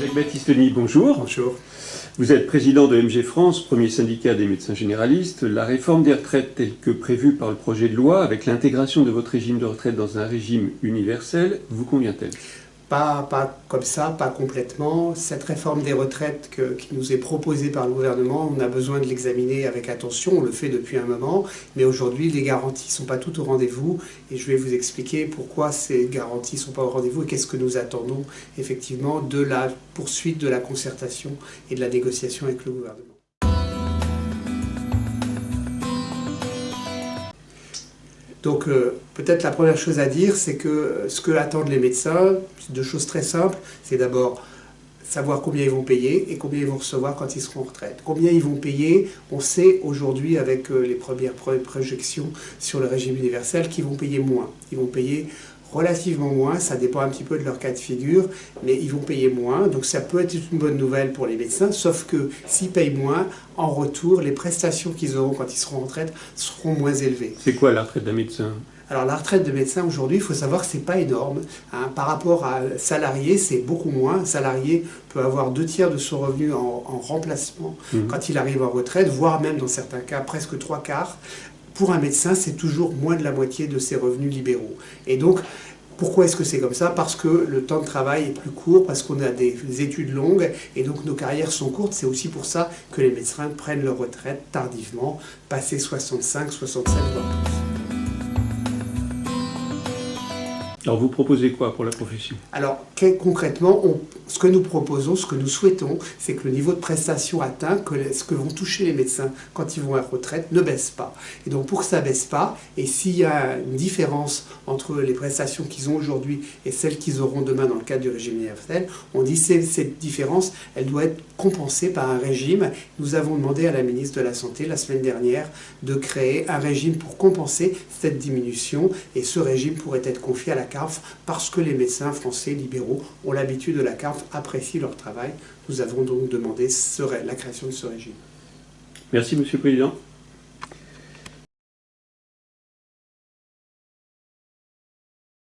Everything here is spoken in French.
Jacques-Baptiste Denis, bonjour. Bonjour. Vous êtes président de MG France, premier syndicat des médecins généralistes. La réforme des retraites telle que prévue par le projet de loi, avec l'intégration de votre régime de retraite dans un régime universel, vous convient-elle? Pas comme ça, pas complètement. Cette réforme des retraites qui nous est proposée par le gouvernement, on a besoin de l'examiner avec attention, on le fait depuis un moment, mais aujourd'hui les garanties ne sont pas toutes au rendez-vous et je vais vous expliquer pourquoi ces garanties ne sont pas au rendez-vous et qu'est-ce que nous attendons effectivement de la poursuite de la concertation et de la négociation avec le gouvernement. Donc peut-être la première chose à dire, c'est que ce que attendent les médecins, c'est deux choses très simples. C'est d'abord savoir combien ils vont payer et combien ils vont recevoir quand ils seront en retraite. Combien ils vont payer, on sait aujourd'hui avec les premières projections sur le régime universel qu'ils vont payer moins. Ils vont payer relativement moins, ça dépend un petit peu de leur cas de figure, mais ils vont payer moins, donc ça peut être une bonne nouvelle pour les médecins, sauf que s'ils payent moins, en retour, les prestations qu'ils auront quand ils seront en retraite seront moins élevées. C'est quoi la retraite d'un médecin ? Alors la retraite de médecin aujourd'hui, il faut savoir que ce n'est pas énorme. Par rapport à un salarié, c'est beaucoup moins. Un salarié peut avoir 2/3 de son revenu en remplacement quand il arrive en retraite, voire même dans certains cas presque 3/4. Pour un médecin, c'est toujours moins de la moitié de ses revenus libéraux. Et donc, pourquoi est-ce que c'est comme ça? Parce que le temps de travail est plus court, parce qu'on a des études longues, et donc nos carrières sont courtes. C'est aussi pour ça que les médecins prennent leur retraite tardivement, passé 65, 67 voire plus. Alors vous proposez quoi pour la profession? Alors concrètement, ce que nous proposons, ce que nous souhaitons, c'est que le niveau de prestation atteint, que ce que vont toucher les médecins quand ils vont à la retraite, ne baisse pas. Et donc pour que ça ne baisse pas, et s'il y a une différence entre les prestations qu'ils ont aujourd'hui et celles qu'ils auront demain dans le cadre du régime universel, on dit que cette différence, elle doit être compensée par un régime. Nous avons demandé à la ministre de la Santé la semaine dernière de créer un régime pour compenser cette diminution, et ce régime pourrait être confié à la CARF parce que les médecins français libéraux ont l'habitude de la CARF, apprécient leur travail. Nous avons donc demandé la création de ce régime. Merci Monsieur le Président.